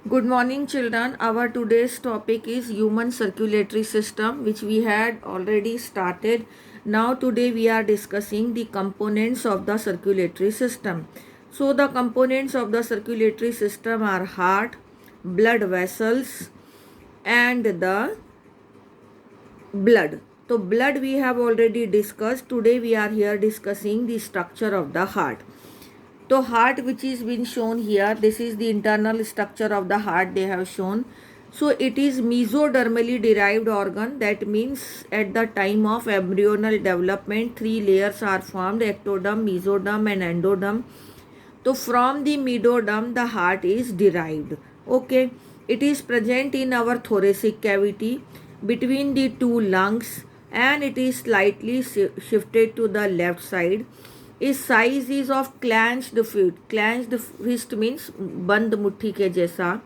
Good morning, children. Our today's topic is human circulatory system, which we had already started. Now, today we are discussing the components of the circulatory system. So, the components of the circulatory system are heart, blood vessels, and the blood. So, blood we have already discussed. Today we are here discussing the structure of the heart. So heart which is been shown here, this is the internal structure of the heart they have shown. So it is mesodermally derived organ. That means at the time of embryonal development, three layers are formed: ectoderm, mesoderm and endoderm. So from the mesoderm the heart is derived. Okay, it is present in our thoracic cavity between the two lungs, and it is slightly shifted to the left side. Its size is of clenched fist. Clenched fist means band muट्ठी के जैसा,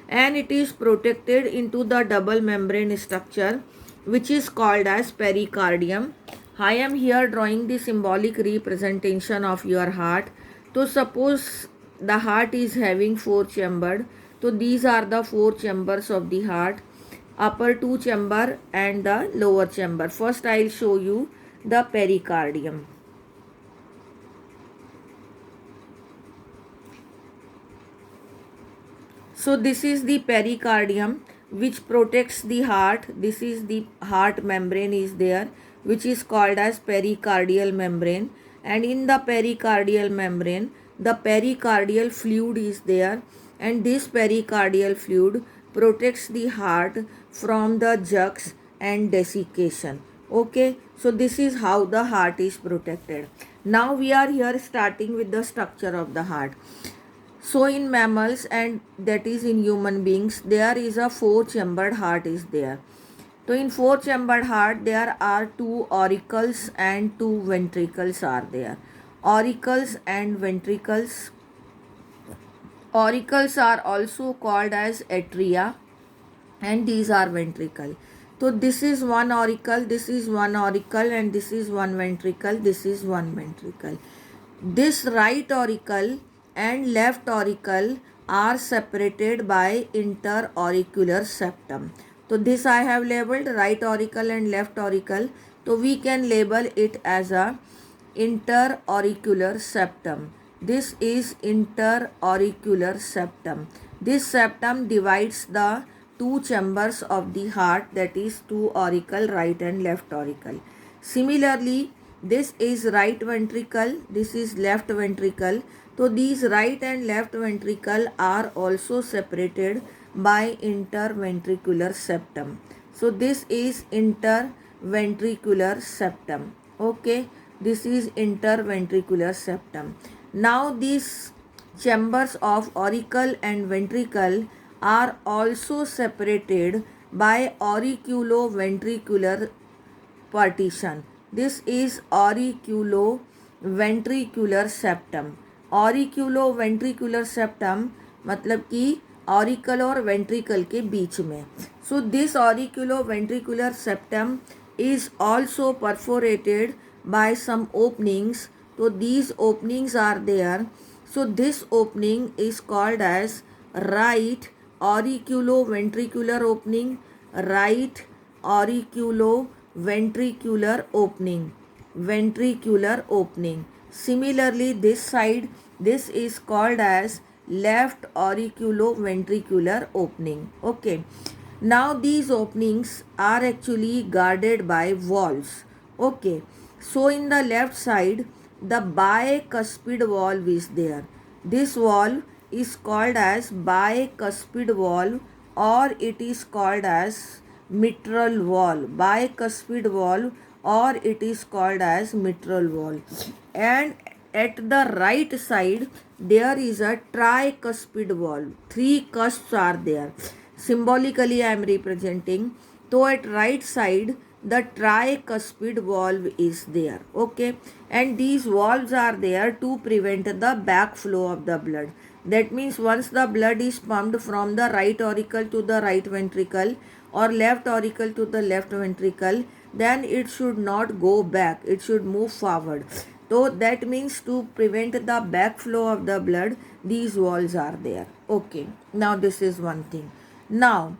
and it is protected into the double membrane structure which is called as pericardium. I am here drawing the symbolic representation of your heart. So suppose the heart is having four chambers. So these are the four chambers of the heart: upper two chamber and the lower chamber. First I will show you the pericardium. So this is the pericardium which protects the heart. This is the heart membrane is there, which is called as pericardial membrane, and in the pericardial membrane the pericardial fluid is there, and this pericardial fluid protects the heart from the jugs and desiccation. Okay, so this is how the heart is protected. Now we are here starting with the structure of the heart. So in mammals, and that is in human beings, there is a four chambered heart is there. So in four chambered heart there are two auricles and two ventricles are there. Auricles and ventricles. Auricles are also called as atria, and these are ventricle. So this is one auricle, this is one auricle, and this is one ventricle, this is one ventricle. This right auricle and left auricle are separated by interauricular septum. So this I have labeled right auricle and left auricle. So we can label it as a interauricular septum. This is interauricular septum. This septum divides the two chambers of the heart, that is two auricle, right and left auricle. Similarly, this is right ventricle, this is left ventricle. So these right and left ventricle are also separated by interventricular septum. So this is interventricular septum. Okay, this is interventricular septum. Now these chambers of auricle and ventricle are also separated by auriculoventricular partition. This is auriculoventricular septum. Auriculoventricular septum मतलब कि auricle और ventricle के बीच में. So this auriculoventricular septum is also perforated by some openings. So these openings are there. So this opening is called as right auriculoventricular opening, right auriculoventricular opening, ventricular opening. Similarly, this side, this is called as left auriculoventricular opening. Okay. Now these openings are actually guarded by valves. Okay. So in the left side, the bicuspid valve is there. This valve is called as bicuspid valve, or it is called as mitral valve. Bicuspid valve, or it is called as mitral valve. And at the right side there is a tricuspid valve. Three cusps are there. Symbolically I am representing. So at right side the tricuspid valve is there. Okay, and these valves are there to prevent the backflow of the blood. That means once the blood is pumped from the right auricle to the right ventricle or left auricle to the left ventricle, then it should not go back, it should move forward. So that means to prevent the backflow of the blood, these walls are there. Okay, now this is one thing. Now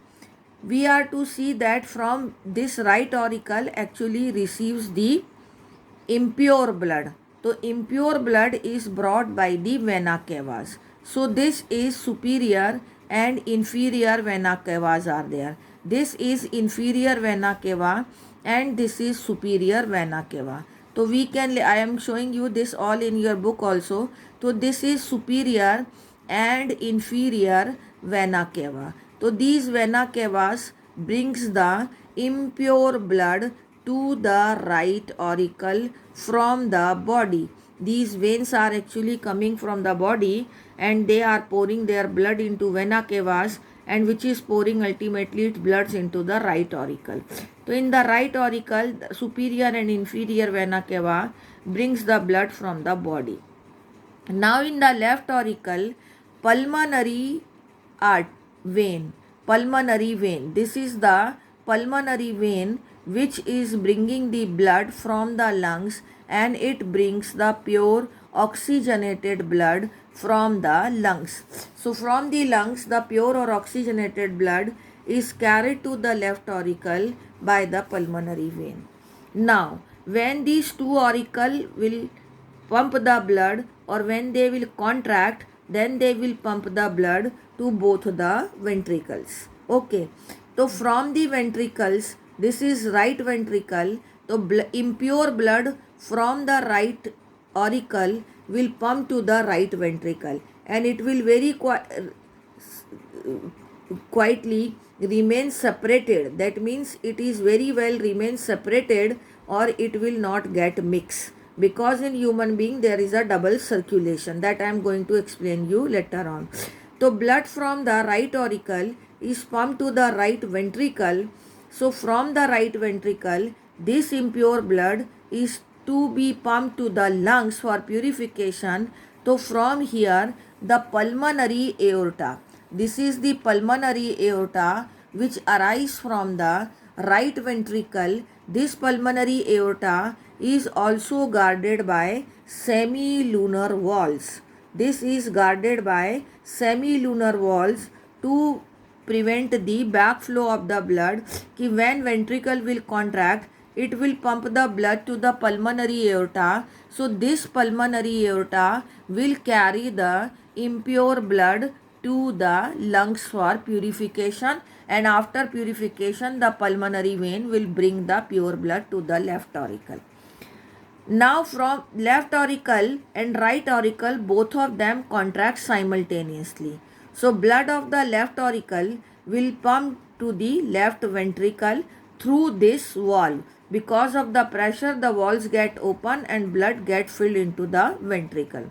we are to see that from this right auricle actually receives the impure blood. So impure blood is brought by the vena cavas. So this is superior and inferior vena cavas are there. This is inferior vena cava and this is superior vena cava. So we can, I am showing you this all in your book also. So this is superior and inferior vena cava. So these vena cavas brings the impure blood to the right auricle from the body. These veins are actually coming from the body and they are pouring their blood into vena cavas, and which is pouring ultimately its bloods into the right auricle. So in the right auricle, the superior and inferior vena cava brings the blood from the body. Now in the left auricle, pulmonary pulmonary vein. This is the pulmonary vein which is bringing the blood from the lungs, and it brings the pure oxygenated blood from the lungs. So from the lungs, the pure or oxygenated blood is carried to the left auricle by the pulmonary vein. Now, when these two auricle will pump the blood, or when they will contract, then they will pump the blood to both the ventricles. Okay, so from the ventricles, this is right ventricle, so impure blood from the right auricle will pump to the right ventricle, and it will very quietly remain separated. That means it is very well remain separated, or it will not get mixed, because in human being there is a double circulation that I am going to explain you later on. So blood from the right auricle is pumped to the right ventricle. So from the right ventricle, this impure blood is to be pumped to the lungs for purification. So from here, the pulmonary aorta. This is the pulmonary aorta which arises from the right ventricle. This pulmonary aorta is also guarded by semilunar walls. This is guarded by semilunar walls to prevent the backflow of the blood. Ki when ventricle will contract, it will pump the blood to the pulmonary aorta. So this pulmonary aorta will carry the impure blood to the lungs for purification, and after purification the pulmonary vein will bring the pure blood to the left auricle. Now from left auricle and right auricle, both of them contract simultaneously. So blood of the left auricle will pump to the left ventricle through this valve. Because of the pressure, the valves get open and blood get filled into the ventricle.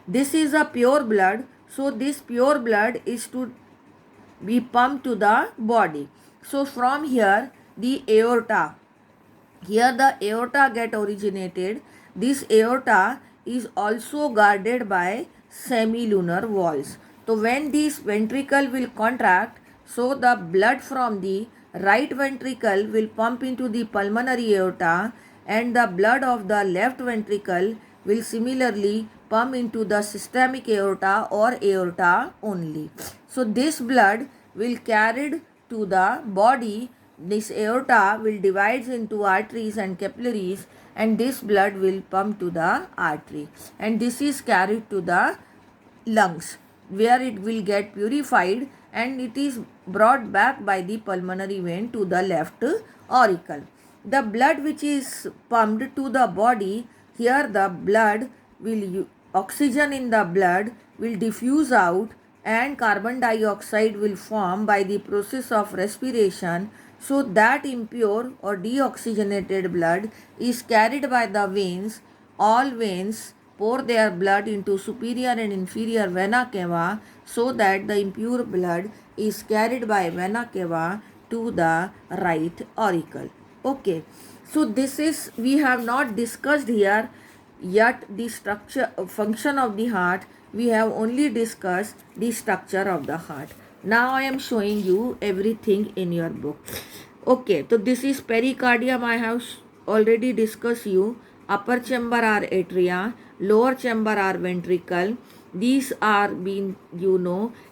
This is a pure blood. So this pure blood is to be pumped to the body. So from here, the aorta, here the aorta get originated. This aorta is also guarded by semilunar walls. So when this ventricle will contract, so the blood from the right ventricle will pump into the pulmonary aorta, and the blood of the left ventricle will similarly pump into the systemic aorta or aorta only. So this blood will carried to the body. This aorta will divide into arteries and capillaries, and this blood will pump to the artery, and this is carried to the lungs, where it will get purified, and it is brought back by the pulmonary vein to the left auricle. The blood which is pumped to the body, here the blood will, oxygen in the blood will diffuse out, and carbon dioxide will form by the process of respiration. So that impure or deoxygenated blood is carried by the veins. All veins pour their blood into superior and inferior vena cava, so that the impure blood is carried by vena cava to the right auricle. Okay, so this is, we have not discussed here yet the structure, function of the heart. We have only discussed the structure of the heart. Now I am showing you everything in your book. Okay, so this is pericardium. I have already discussed you. upper chamber are atria, lower chamber are ventricle. These are being,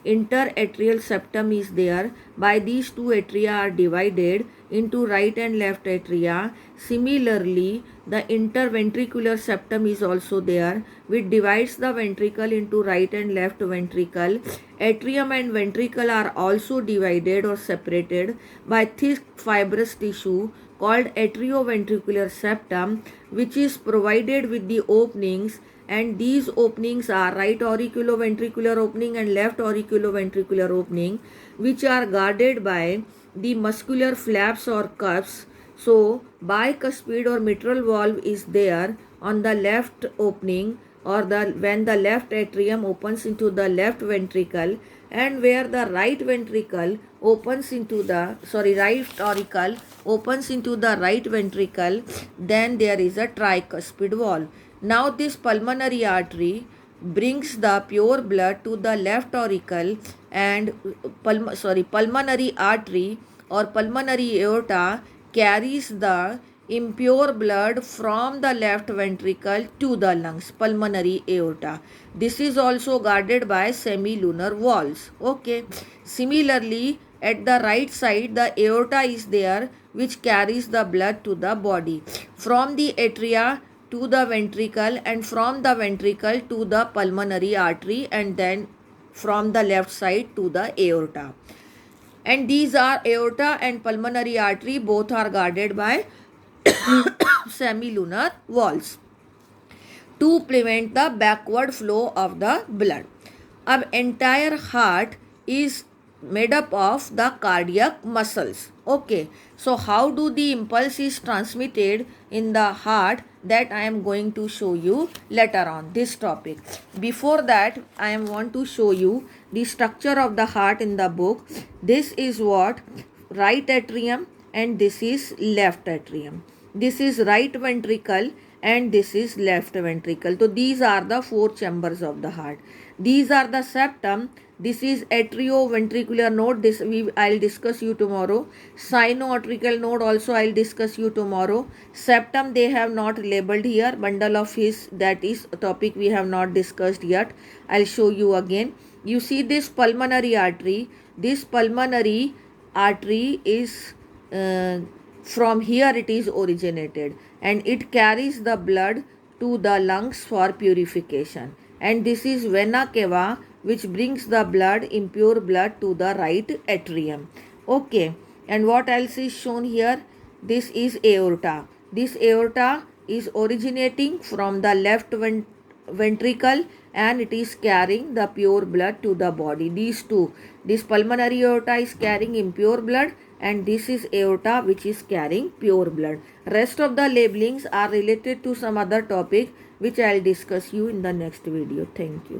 interatrial septum is there. By these two atria are divided into right and left atria. Similarly, the interventricular septum is also there, which divides the ventricle into right and left ventricle. Atrium and ventricle are also divided or separated by thick fibrous tissue called atrioventricular septum, which is provided with the openings, and these openings are right auriculoventricular opening and left auriculoventricular opening, which are guarded by the muscular flaps or cuffs. So bicuspid or mitral valve is there on the left opening, or when the left atrium opens into the left ventricle, and where the right ventricle opens into the right auricle opens into the right ventricle, then there is a tricuspid valve. Now this pulmonary artery brings the pure blood to the left auricle, and pulmonary artery or pulmonary aorta carries the impure blood from the left ventricle to the lungs, pulmonary aorta. This is also guarded by semilunar valves. Okay. Similarly, at the right side, the aorta is there, which carries the blood to the body from the atria to the ventricle, and from the ventricle to the pulmonary artery, and then from the left side to the aorta. And these are aorta and pulmonary artery, both are guarded by semilunar valves to prevent the backward flow of the blood. Our entire heart is made up of the cardiac muscles. Okay, so how do the impulse is transmitted in the heart, that I am going to show you later on this topic. Before that, I want to show you the structure of the heart in the book. This is what right atrium, and this is left atrium. This is right ventricle, and this is left ventricle. So these are the four chambers of the heart. These are the septum. This is atrioventricular node. This I'll discuss you tomorrow. Sinoatrial node also I'll discuss you tomorrow. Septum they have not labeled here. Bundle of his, that is a topic we have not discussed yet. I'll show you again. You see this pulmonary artery. This pulmonary artery is from here it is originated, and it carries the blood to the lungs for purification. And this is vena cava, which brings the blood, impure blood, to the right atrium. Okay, and what else is shown here? This is aorta. This aorta is originating from the left ventricle, and it is carrying the pure blood to the body. These two, this pulmonary aorta is carrying impure blood, and this is aorta which is carrying pure blood. Rest of the labelings are related to some other topic which I will discuss you in the next video. Thank you.